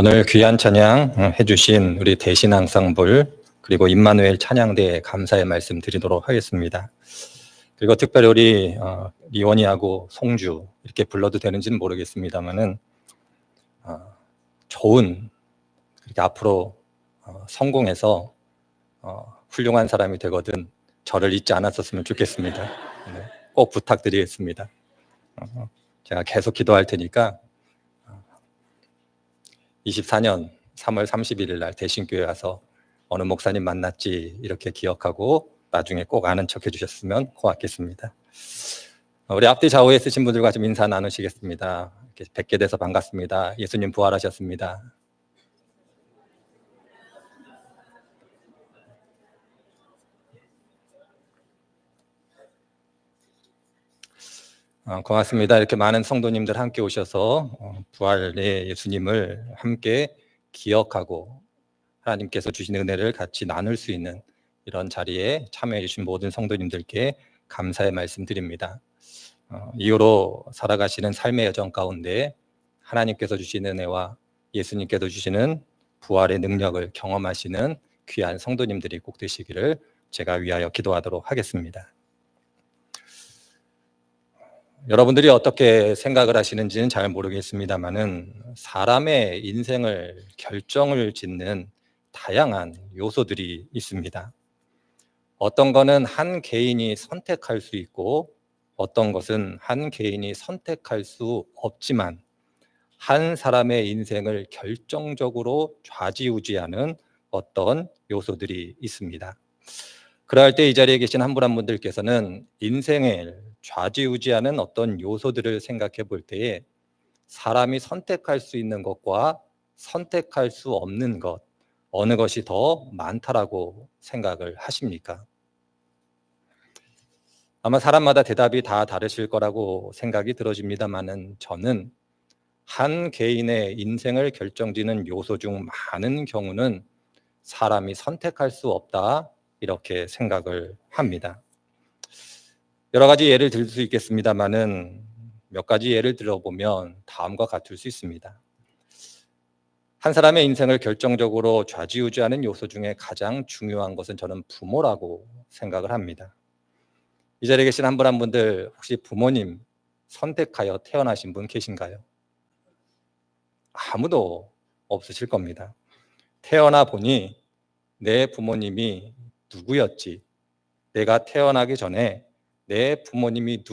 오늘 귀한 찬양 해주신 우리 대신 앙상블 그리고 임마누엘 찬양대에 감사의 말씀 드리도록 하겠습니다. 그리고 특별히 우리 리원이하고 송주 이렇게 불러도 되는지는 모르겠습니다만은 좋은 그렇게 앞으로 성공해서 훌륭한 사람이 되거든 저를 잊지 않았었으면 좋겠습니다. 네, 꼭 부탁드리겠습니다. 제가 계속 기도할 테니까 24년 3월 31일 날 대신교회 와서 어느 목사님 만났지 이렇게 기억하고 나중에 꼭 아는 척 해주셨으면 고맙겠습니다. 우리 앞뒤 좌우에 쓰신 분들과 좀 인사 나누시겠습니다. 이렇게 뵙게 돼서 반갑습니다. 예수님 부활하셨습니다. 고맙습니다. 이렇게 많은 성도님들 함께 오셔서 부활의 예수님을 함께 기억하고 하나님께서 주신 은혜를 같이 나눌 수 있는 이런 자리에 참여해 주신 모든 성도님들께 감사의 말씀 드립니다. 이후로 살아가시는 삶의 여정 가운데 하나님께서 주신 은혜와 예수님께서 주시는 부활의 능력을 경험하시는 귀한 성도님들이 꼭 되시기를 제가 위하여 기도하도록 하겠습니다. 여러분들이 어떻게 생각을 하시는지는 잘 모르겠습니다만은 사람의 인생을 결정을 짓는 다양한 요소들이 있습니다. 어떤 거는 한 개인이 선택할 수 있고 어떤 것은 한 개인이 선택할 수 없지만 한 사람의 인생을 결정적으로 좌지우지하는 어떤 요소들이 있습니다. 그럴 때 이 자리에 계신 한 분 한 분들께서는 인생을 좌지우지하는 어떤 요소들을 생각해 볼 때에 사람이 선택할 수 있는 것과 선택할 수 없는 것, 어느 것이 더 많다라고 생각을 하십니까? 아마 사람마다 대답이 다 다르실 거라고 생각이 들어집니다만은 저는 한 개인의 인생을 결정짓는 요소 중 많은 경우는 사람이 선택할 수 없다 이렇게 생각을 합니다. 여러 가지 예를 들 수 있겠습니다만은 몇 가지 예를 들어보면 다음과 같을 수 있습니다. 한 사람의 인생을 결정적으로 좌지우지하는 요소 중에 가장 중요한 것은 저는 부모라고 생각을 합니다. 이 자리에 계신 한 분 한 분들 혹시 부모님 선택하여 태어나신 분 계신가요? 아무도 없으실 겁니다. 태어나 보니 내 부모님이 누구였지, 내가 태어나기 전에 내 부모님이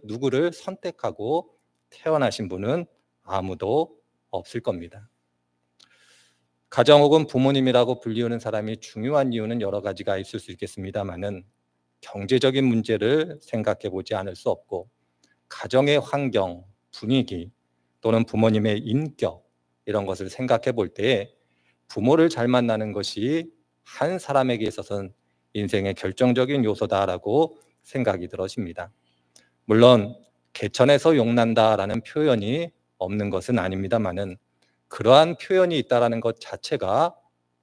누구를 선택하고 태어나신 분은 아무도 없을 겁니다. 가정 혹은 부모님이라고 불리우는 사람이 중요한 이유는 여러 가지가 있을 수 있겠습니다만은 경제적인 문제를 생각해 보지 않을 수 없고 가정의 환경, 분위기 또는 부모님의 인격 이런 것을 생각해 볼 때에 부모를 잘 만나는 것이 한 사람에게 있어서는 인생의 결정적인 요소다라고 생각이 들어집니다. 물론 개천에서 용난다라는 표현이 없는 것은 아닙니다만은 그러한 표현이 있다라는 것 자체가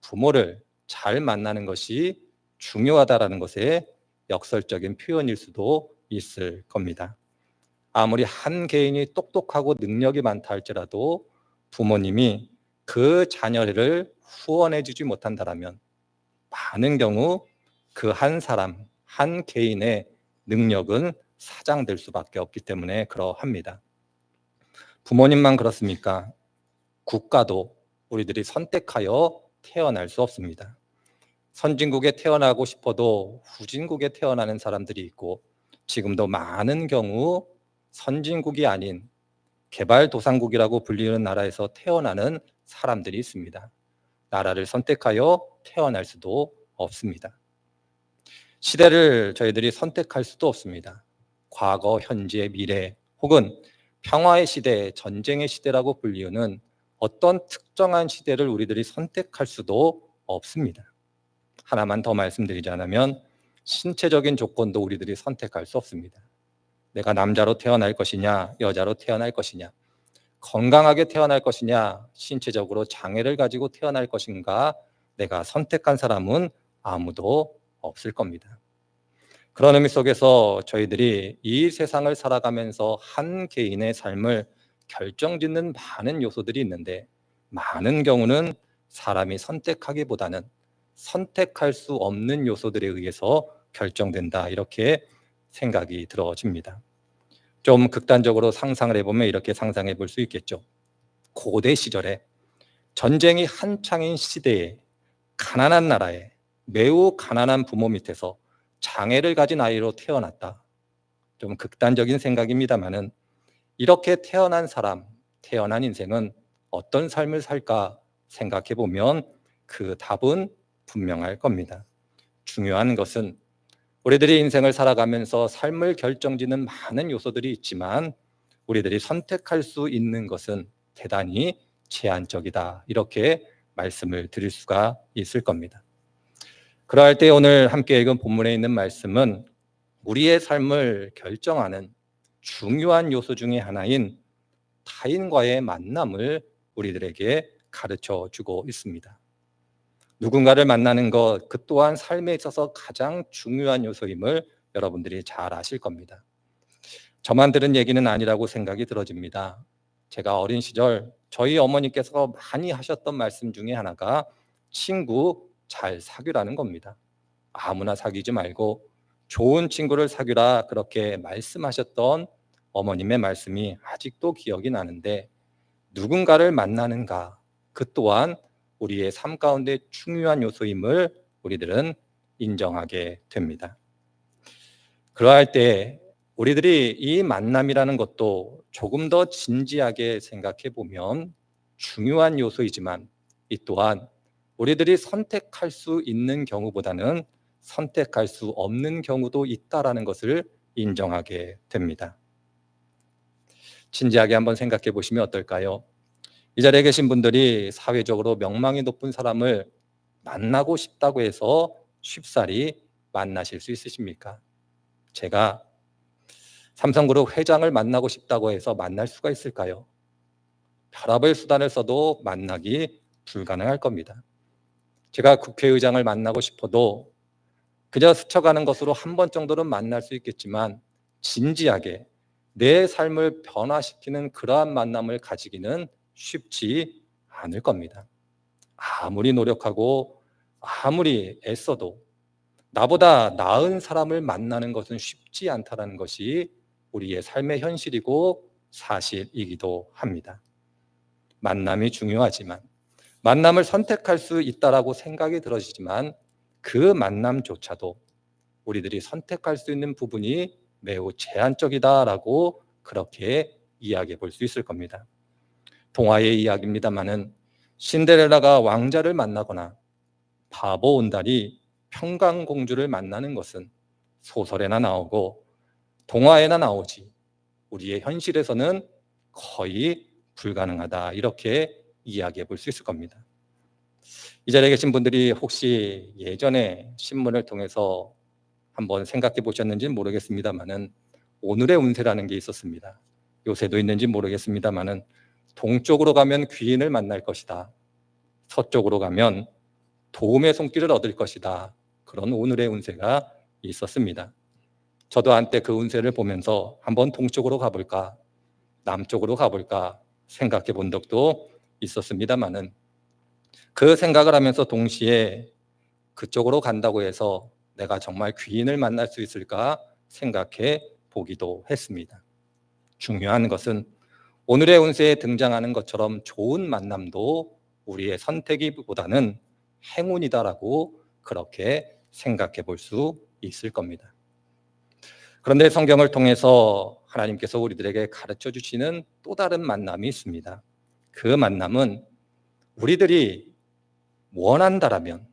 부모를 잘 만나는 것이 중요하다라는 것의 역설적인 표현일 수도 있을 겁니다. 아무리 한 개인이 똑똑하고 능력이 많다 할지라도 부모님이 그 자녀를 후원해 주지 못한다라면 많은 경우 그 한 사람, 한 개인의 능력은 사장될 수밖에 없기 때문에 그러합니다. 부모님만 그렇습니까? 국가도 우리들이 선택하여 태어날 수 없습니다. 선진국에 태어나고 싶어도 후진국에 태어나는 사람들이 있고 지금도 많은 경우 선진국이 아닌 개발도상국이라고 불리는 나라에서 태어나는 사람들이 있습니다. 나라를 선택하여 태어날 수도 없습니다. 시대를 저희들이 선택할 수도 없습니다. 과거, 현재, 미래 혹은 평화의 시대, 전쟁의 시대라고 불리우는 어떤 특정한 시대를 우리들이 선택할 수도 없습니다. 하나만 더 말씀드리자면 신체적인 조건도 우리들이 선택할 수 없습니다. 내가 남자로 태어날 것이냐, 여자로 태어날 것이냐, 건강하게 태어날 것이냐, 신체적으로 장애를 가지고 태어날 것인가, 내가 선택한 사람은 아무도 없을 겁니다. 그런 의미 속에서 저희들이 이 세상을 살아가면서 한 개인의 삶을 결정짓는 많은 요소들이 있는데 많은 경우는 사람이 선택하기보다는 선택할 수 없는 요소들에 의해서 결정된다, 이렇게 생각이 들어집니다. 좀 극단적으로 상상을 해보면 이렇게 상상해 볼 수 있겠죠. 고대 시절에 전쟁이 한창인 시대에 가난한 나라에 매우 가난한 부모 밑에서 장애를 가진 아이로 태어났다. 좀 극단적인 생각입니다만은 이렇게 태어난 사람, 태어난 인생은 어떤 삶을 살까 생각해 보면 그 답은 분명할 겁니다. 중요한 것은 우리들이 인생을 살아가면서 삶을 결정짓는 많은 요소들이 있지만 우리들이 선택할 수 있는 것은 대단히 제한적이다, 이렇게 말씀을 드릴 수가 있을 겁니다. 그러할 때 오늘 함께 읽은 본문에 있는 말씀은 우리의 삶을 결정하는 중요한 요소 중에 하나인 타인과의 만남을 우리들에게 가르쳐 주고 있습니다. 누군가를 만나는 것, 그 또한 삶에 있어서 가장 중요한 요소임을 여러분들이 잘 아실 겁니다. 저만 들은 얘기는 아니라고 생각이 들어집니다. 제가 어린 시절 저희 어머니께서 많이 하셨던 말씀 중에 하나가 친구 잘 사귀라는 겁니다. 아무나 사귀지 말고 좋은 친구를 사귀라, 그렇게 말씀하셨던 어머님의 말씀이 아직도 기억이 나는데, 누군가를 만나는가, 그 또한 우리의 삶 가운데 중요한 요소임을 우리들은 인정하게 됩니다. 그러할 때 우리들이 이 만남이라는 것도 조금 더 진지하게 생각해 보면 중요한 요소이지만 이 또한 우리들이 선택할 수 있는 경우보다는 선택할 수 없는 경우도 있다라는 것을 인정하게 됩니다. 진지하게 한번 생각해 보시면 어떨까요? 이 자리에 계신 분들이 사회적으로 명망이 높은 사람을 만나고 싶다고 해서 쉽사리 만나실 수 있으십니까? 제가 삼성그룹 회장을 만나고 싶다고 해서 만날 수가 있을까요? 별의별 수단을 써도 만나기 불가능할 겁니다. 제가 국회의장을 만나고 싶어도 그저 스쳐가는 것으로 한 번 정도는 만날 수 있겠지만 진지하게 내 삶을 변화시키는 그러한 만남을 가지기는 쉽지 않을 겁니다. 아무리 노력하고 아무리 애써도 나보다 나은 사람을 만나는 것은 쉽지 않다는 것이 우리의 삶의 현실이고 사실이기도 합니다. 만남이 중요하지만, 만남을 선택할 수 있다라고 생각이 들어지지만 그 만남조차도 우리들이 선택할 수 있는 부분이 매우 제한적이다라고 그렇게 이야기해 볼 수 있을 겁니다. 동화의 이야기입니다마는 신데렐라가 왕자를 만나거나 바보 온달이 평강공주를 만나는 것은 소설에나 나오고 동화에나 나오지 우리의 현실에서는 거의 불가능하다, 이렇게 이야기해 볼 수 있을 겁니다. 이 자리에 계신 분들이 혹시 예전에 신문을 통해서 한번 생각해 보셨는지는 모르겠습니다만은 오늘의 운세라는 게 있었습니다. 요새도 있는지 모르겠습니다만은 동쪽으로 가면 귀인을 만날 것이다, 서쪽으로 가면 도움의 손길을 얻을 것이다, 그런 오늘의 운세가 있었습니다. 저도 한때 그 운세를 보면서 한번 동쪽으로 가볼까 남쪽으로 가볼까 생각해 본 적도 있었습니다만은 그 생각을 하면서 동시에 그쪽으로 간다고 해서 내가 정말 귀인을 만날 수 있을까 생각해 보기도 했습니다. 중요한 것은 오늘의 운세에 등장하는 것처럼 좋은 만남도 우리의 선택이보다는 행운이다라고 그렇게 생각해 볼 수 있을 겁니다. 그런데 성경을 통해서 하나님께서 우리들에게 가르쳐 주시는 또 다른 만남이 있습니다. 그 만남은 우리들이 원한다라면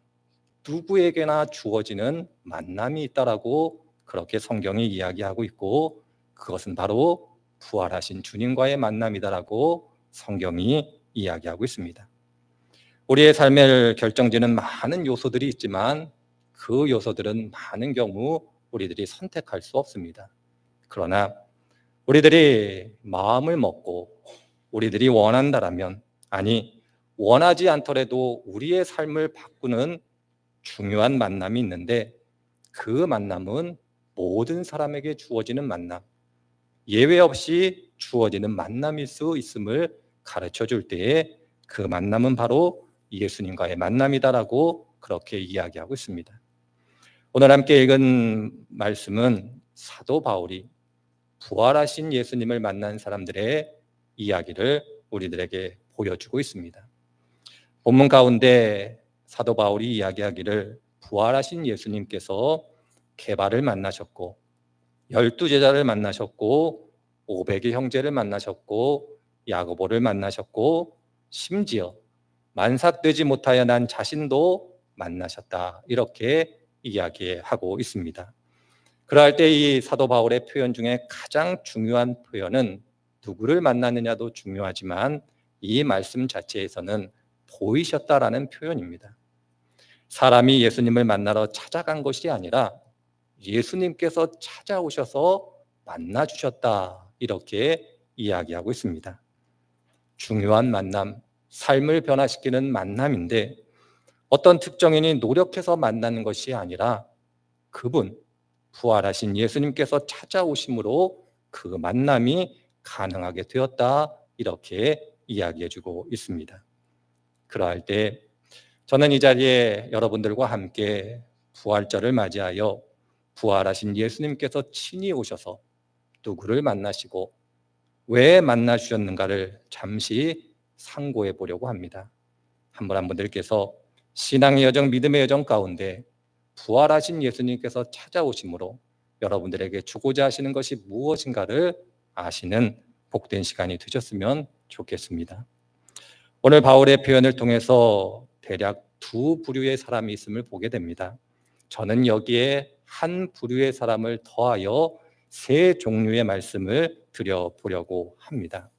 누구에게나 주어지는 만남이 있다라고 그렇게 성경이 이야기하고 있고, 그것은 바로 부활하신 주님과의 만남이다라고 성경이 이야기하고 있습니다. 우리의 삶을 결정짓는 많은 요소들이 있지만 그 요소들은 많은 경우 우리들이 선택할 수 없습니다. 그러나 우리들이 마음을 먹고 우리들이 원한다라면, 아니 원하지 않더라도 우리의 삶을 바꾸는 중요한 만남이 있는데, 그 만남은 모든 사람에게 주어지는 만남, 예외 없이 주어지는 만남일 수 있음을 가르쳐 줄 때에 그 만남은 바로 예수님과의 만남이다라고 그렇게 이야기하고 있습니다. 오늘 함께 읽은 말씀은 사도 바울이 부활하신 예수님을 만난 사람들의 이야기를 우리들에게 보여주고 있습니다. 본문 가운데 사도 바울이 이야기하기를 부활하신 예수님께서 게바를 만나셨고 12제자를 만나셨고 500의 형제를 만나셨고 야고보를 만나셨고 심지어 만삭되지 못하여 난 자신도 만나셨다, 이렇게 이야기하고 있습니다. 그럴 때 이 사도 바울의 표현 중에 가장 중요한 표현은 누구를 만났느냐도 중요하지만 이 말씀 자체에서는 보이셨다라는 표현입니다. 사람이 예수님을 만나러 찾아간 것이 아니라 예수님께서 찾아오셔서 만나주셨다, 이렇게 이야기하고 있습니다. 중요한 만남, 삶을 변화시키는 만남인데 어떤 특정인이 노력해서 만나는 것이 아니라 그분, 부활하신 예수님께서 찾아오심으로 그 만남이 가능하게 되었다, 이렇게 이야기해주고 있습니다. 그러할 때 저는 이 자리에 여러분들과 함께 부활절을 맞이하여 부활하신 예수님께서 친히 오셔서 누구를 만나시고 왜 만나주셨는가를 잠시 상고해 보려고 합니다. 한 분 한 분들께서 신앙의 여정, 믿음의 여정 가운데 부활하신 예수님께서 찾아오심으로 여러분들에게 주고자 하시는 것이 무엇인가를 아시는 복된 시간이 되셨으면 좋겠습니다. 오늘 바울의 표현을 통해서 대략 두 부류의 사람이 있음을 보게 됩니다. 저는 여기에 한 부류의 사람을 더하여 세 종류의 말씀을 드려보려고 합니다.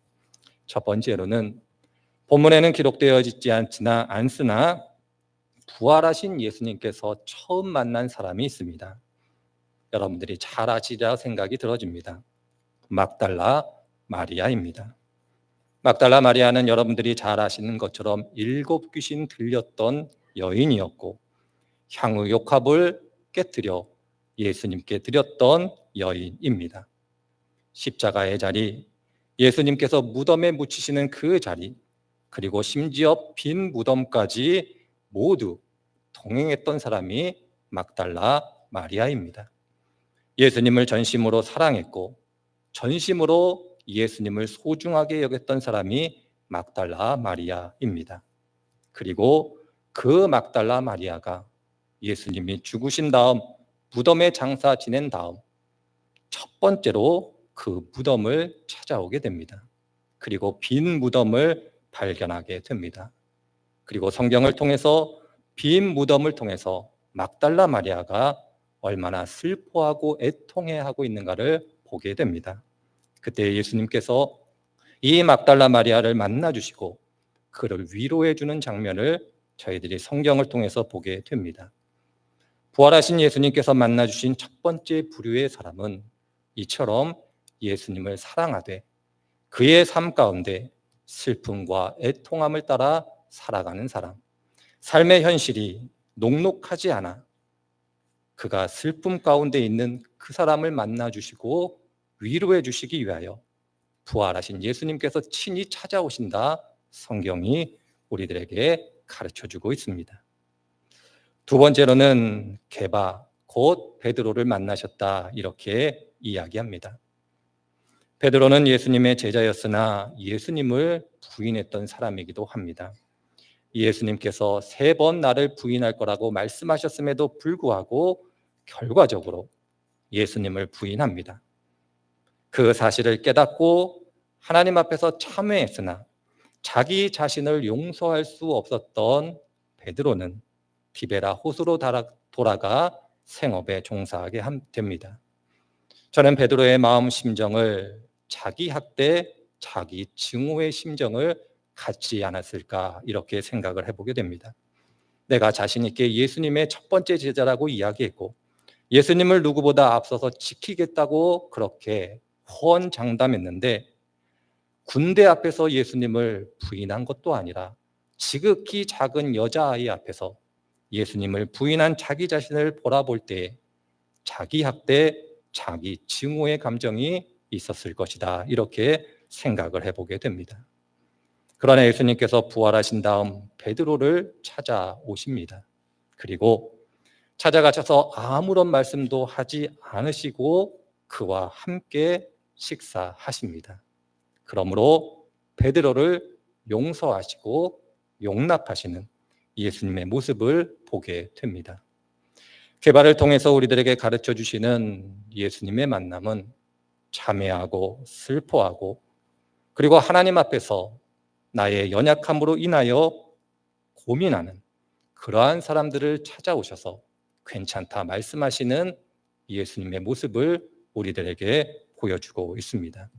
첫 번째로는 본문에는 기록되어 있지 않으나 부활하신 예수님께서 처음 만난 사람이 있습니다. 여러분들이 잘 아시리라 생각이 들어집니다. 막달라 마리아입니다. 막달라 마리아는 여러분들이 잘 아시는 것처럼 7 귀신 들렸던 여인이었고 향후 욕합을 깨뜨려 예수님께 드렸던 여인입니다. 십자가의 자리, 예수님께서 무덤에 묻히시는 그 자리, 그리고 심지어 빈 무덤까지 모두 동행했던 사람이 막달라 마리아입니다. 예수님을 전심으로 사랑했고 전심으로 예수님을 소중하게 여겼던 사람이 막달라 마리아입니다. 그리고 그 막달라 마리아가 예수님이 죽으신 다음 무덤에 장사 지낸 다음 첫 번째로 그 무덤을 찾아오게 됩니다. 그리고 빈 무덤을 발견하게 됩니다. 그리고 성경을 통해서 빈 무덤을 통해서 막달라 마리아가 얼마나 슬퍼하고 애통해하고 있는가를 보게 됩니다. 그때 예수님께서 이 막달라 마리아를 만나주시고 그를 위로해 주는 장면을 저희들이 성경을 통해서 보게 됩니다. 부활하신 예수님께서 만나주신 첫 번째 부류의 사람은 이처럼 예수님을 사랑하되 그의 삶 가운데 슬픔과 애통함을 따라 살아가는 사람, 삶의 현실이 녹록하지 않아 그가 슬픔 가운데 있는 그 사람을 만나주시고 위로해 주시기 위하여 부활하신 예수님께서 친히 찾아오신다, 성경이 우리들에게 가르쳐주고 있습니다. 두 번째로는 게바, 곧 베드로를 만나셨다, 이렇게 이야기합니다. 베드로는 예수님의 제자였으나 예수님을 부인했던 사람이기도 합니다. 예수님께서 3번 나를 부인할 거라고 말씀하셨음에도 불구하고 결과적으로 예수님을 부인합니다. 그 사실을 깨닫고 하나님 앞에서 참회했으나 자기 자신을 용서할 수 없었던 베드로는 디베라 호수로 돌아가 생업에 종사하게 됩니다. 저는 베드로의 마음 심정을 자기 학대, 자기 증오의 심정을 갖지 않았을까, 이렇게 생각을 해보게 됩니다. 내가 자신 있게 예수님의 첫 번째 제자라고 이야기했고 예수님을 누구보다 앞서서 지키겠다고 그렇게 호언장담했는데 군대 앞에서 예수님을 부인한 것도 아니라 지극히 작은 여자아이 앞에서 예수님을 부인한 자기 자신을 바라볼 때 자기 학대, 자기 증오의 감정이 있었을 것이다, 이렇게 생각을 해보게 됩니다. 그러나 예수님께서 부활하신 다음 베드로를 찾아오십니다. 그리고 찾아가셔서 아무런 말씀도 하지 않으시고 그와 함께 식사하십니다. 그러므로 베드로를 용서하시고 용납하시는 예수님의 모습을 보게 됩니다. 개발을 통해서 우리들에게 가르쳐 주시는 예수님의 만남은 참회하고 슬퍼하고 그리고 하나님 앞에서 나의 연약함으로 인하여 고민하는 그러한 사람들을 찾아오셔서 괜찮다 말씀하시는 예수님의 모습을 우리들에게 보여주고 있습니다.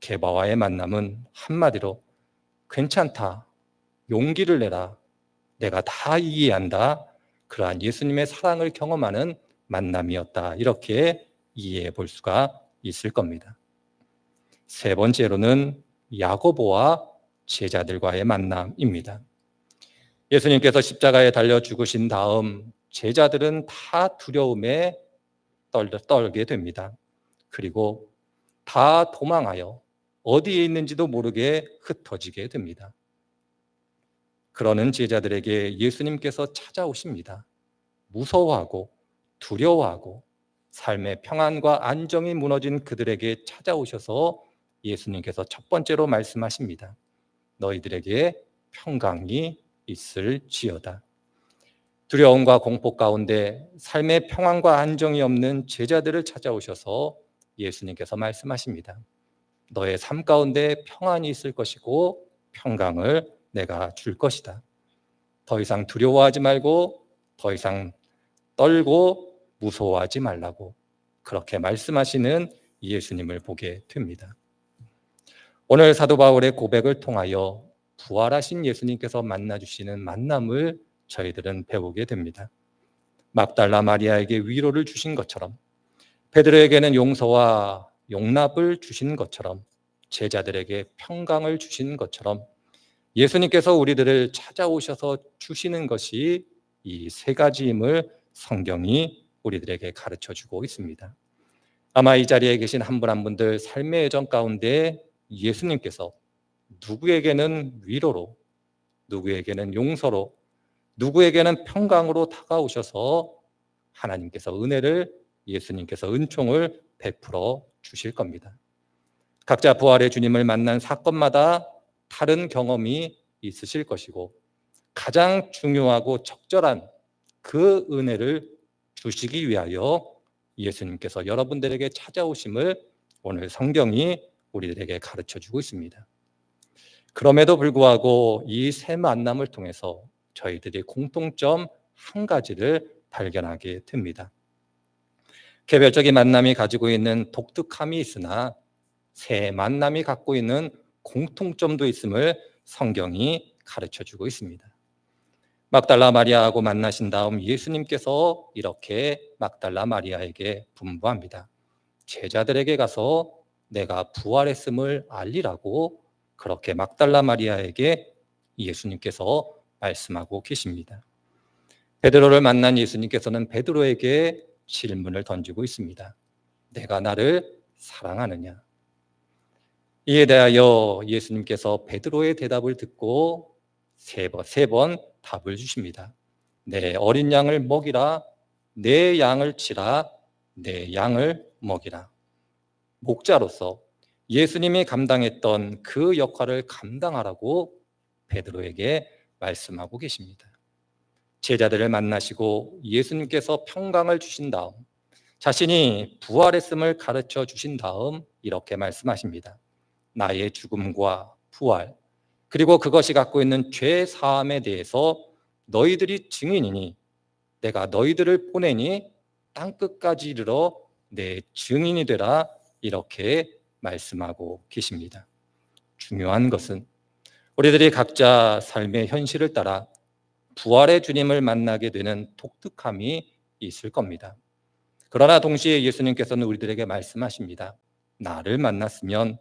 개바와의 만남은 한마디로 괜찮다, 용기를 내라, 내가 다 이해한다, 그러한 예수님의 사랑을 경험하는 만남이었다. 이렇게 이해해 볼 수가 있을 겁니다. 세 번째로는 야고보와 제자들과의 만남입니다. 예수님께서 십자가에 달려 죽으신 다음 제자들은 다 두려움에 떨게 됩니다. 그리고 다 도망하여 어디에 있는지도 모르게 흩어지게 됩니다. 그러는 제자들에게 예수님께서 찾아오십니다. 무서워하고 두려워하고 삶의 평안과 안정이 무너진 그들에게 찾아오셔서 예수님께서 첫 번째로 말씀하십니다. 너희들에게 평강이 있을지어다. 두려움과 공포 가운데 삶의 평안과 안정이 없는 제자들을 찾아오셔서 예수님께서 말씀하십니다. 너의 삶 가운데 평안이 있을 것이고 평강을 내가 줄 것이다. 더 이상 두려워하지 말고 더 이상 떨고 무서워하지 말라고 그렇게 말씀하시는 예수님을 보게 됩니다. 오늘 사도 바울의 고백을 통하여 부활하신 예수님께서 만나주시는 만남을 저희들은 배우게 됩니다. 막달라 마리아에게 위로를 주신 것처럼 베드로에게는 용서와 용납을 주신 것처럼 제자들에게 평강을 주신 것처럼 예수님께서 우리들을 찾아오셔서 주시는 것이 이 세 가지임을 성경이 우리들에게 가르쳐주고 있습니다. 아마 이 자리에 계신 한 분 한 분들 삶의 여정 가운데 예수님께서 누구에게는 위로로, 누구에게는 용서로, 누구에게는 평강으로 다가오셔서 하나님께서 은혜를, 예수님께서 은총을 베풀어 주실 겁니다. 각자 부활의 주님을 만난 사건마다 다른 경험이 있으실 것이고 가장 중요하고 적절한 그 은혜를 주시기 위하여 예수님께서 여러분들에게 찾아오심을 오늘 성경이 우리들에게 가르쳐주고 있습니다. 그럼에도 불구하고 이 세 만남을 통해서 저희들이 공통점 한 가지를 발견하게 됩니다. 개별적인 만남이 가지고 있는 독특함이 있으나 세 만남이 갖고 있는 공통점도 있음을 성경이 가르쳐주고 있습니다. 막달라 마리아하고 만나신 다음 예수님께서 이렇게 막달라 마리아에게 분부합니다. 제자들에게 가서 내가 부활했음을 알리라고 그렇게 막달라 마리아에게 예수님께서 말씀하고 계십니다. 베드로를 만난 예수님께서는 베드로에게 질문을 던지고 있습니다. 내가 나를 사랑하느냐? 이에 대하여 예수님께서 베드로의 대답을 듣고 세 번 답을 주십니다. 내 어린 양을 먹이라, 내 양을 치라, 내 양을 먹이라. 목자로서 예수님이 감당했던 그 역할을 감당하라고 베드로에게 말씀하고 계십니다. 제자들을 만나시고 예수님께서 평강을 주신 다음 자신이 부활했음을 가르쳐 주신 다음 이렇게 말씀하십니다. 나의 죽음과 부활 그리고 그것이 갖고 있는 죄 사함에 대해서 너희들이 증인이니 내가 너희들을 보내니 땅끝까지 이르러 내 증인이 되라 이렇게 말씀하고 계십니다. 중요한 것은 우리들이 각자 삶의 현실을 따라 부활의 주님을 만나게 되는 독특함이 있을 겁니다. 그러나 동시에 예수님께서는 우리들에게 말씀하십니다. 나를 만났으면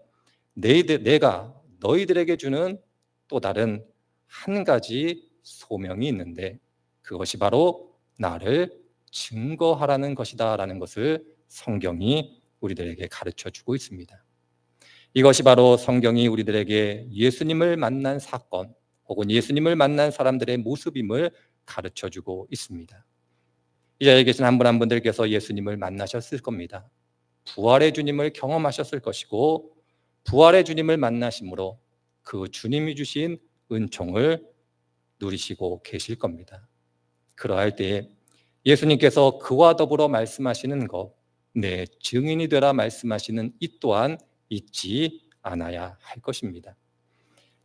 내가 너희들에게 주는 또 다른 한 가지 소명이 있는데 그것이 바로 나를 증거하라는 것이다 라는 것을 성경이 우리들에게 가르쳐주고 있습니다. 이것이 바로 성경이 우리들에게 예수님을 만난 사건 혹은 예수님을 만난 사람들의 모습임을 가르쳐주고 있습니다. 이 자리에 계신 한 분 한 분들께서 예수님을 만나셨을 겁니다. 부활의 주님을 경험하셨을 것이고 부활의 주님을 만나심으로 그 주님이 주신 은총을 누리시고 계실 겁니다. 그러할 때에 예수님께서 그와 더불어 말씀하시는 것, 내 증인이 되라 말씀하시는 이 또한 잊지 않아야 할 것입니다.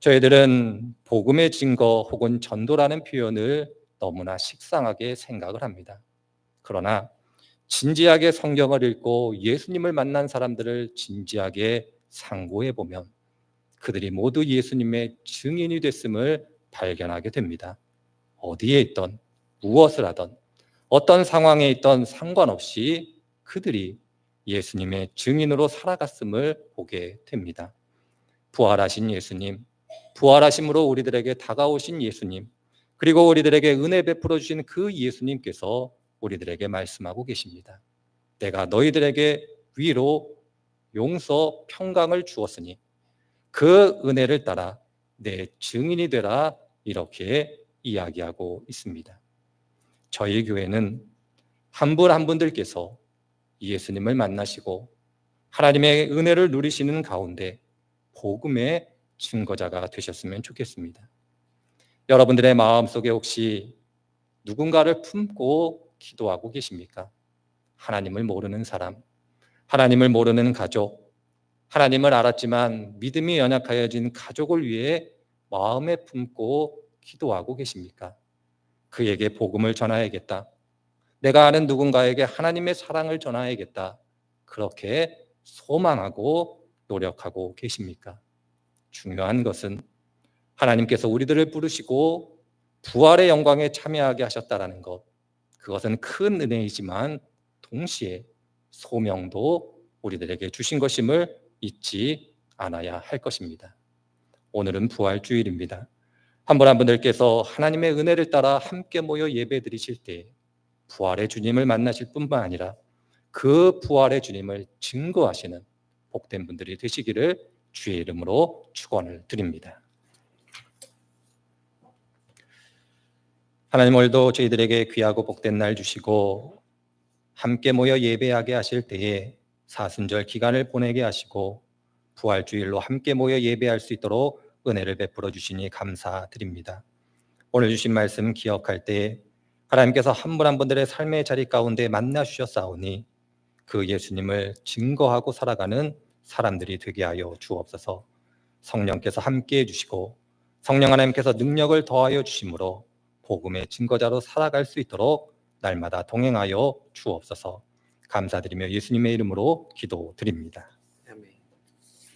저희들은 복음의 증거 혹은 전도라는 표현을 너무나 식상하게 생각을 합니다. 그러나 진지하게 성경을 읽고 예수님을 만난 사람들을 진지하게 상고해 보면 그들이 모두 예수님의 증인이 됐음을 발견하게 됩니다. 어디에 있던 무엇을 하던 어떤 상황에 있던 상관없이 그들이 예수님의 증인으로 살아갔음을 보게 됩니다. 부활하신 예수님, 부활하심으로 우리들에게 다가오신 예수님, 그리고 우리들에게 은혜 베풀어 주신 그 예수님께서 우리들에게 말씀하고 계십니다. 내가 너희들에게 위로, 용서, 평강을 주었으니 그 은혜를 따라 내 증인이 되라, 이렇게 이야기하고 있습니다. 저희 교회는 한 분 한 분들께서 예수님을 만나시고 하나님의 은혜를 누리시는 가운데 복음의 증거자가 되셨으면 좋겠습니다. 여러분들의 마음속에 혹시 누군가를 품고 기도하고 계십니까? 하나님을 모르는 사람, 하나님을 모르는 가족, 하나님을 알았지만 믿음이 연약하여진 가족을 위해 마음에 품고 기도하고 계십니까? 그에게 복음을 전하야겠다. 내가 아는 누군가에게 하나님의 사랑을 전하야겠다. 그렇게 소망하고 노력하고 계십니까? 중요한 것은 하나님께서 우리들을 부르시고 부활의 영광에 참여하게 하셨다라는 것. 그것은 큰 은혜이지만 동시에 소명도 우리들에게 주신 것임을 잊지 않아야 할 것입니다. 오늘은 부활주일입니다. 한 분 한 분들께서 하나님의 은혜를 따라 함께 모여 예배 드리실 때 부활의 주님을 만나실 뿐만 아니라 그 부활의 주님을 증거하시는 복된 분들이 되시기를 주의 이름으로 축원을 드립니다. 하나님, 오늘도 저희들에게 귀하고 복된 날 주시고 함께 모여 예배하게 하실 때에 사순절 기간을 보내게 하시고 부활주일로 함께 모여 예배할 수 있도록 은혜를 베풀어 주시니 감사드립니다. 오늘 주신 말씀 기억할 때 하나님께서 한 분 한 분들의 삶의 자리 가운데 만나 주셨사오니 그 예수님을 증거하고 살아가는 사람들이 되게 하여 주옵소서. 성령께서 함께해 주시고 성령 하나님께서 능력을 더하여 주심으로 복음의 증거자로 살아갈 수 있도록 날마다 동행하여 주옵소서. 감사드리며 예수님의 이름으로 기도드립니다.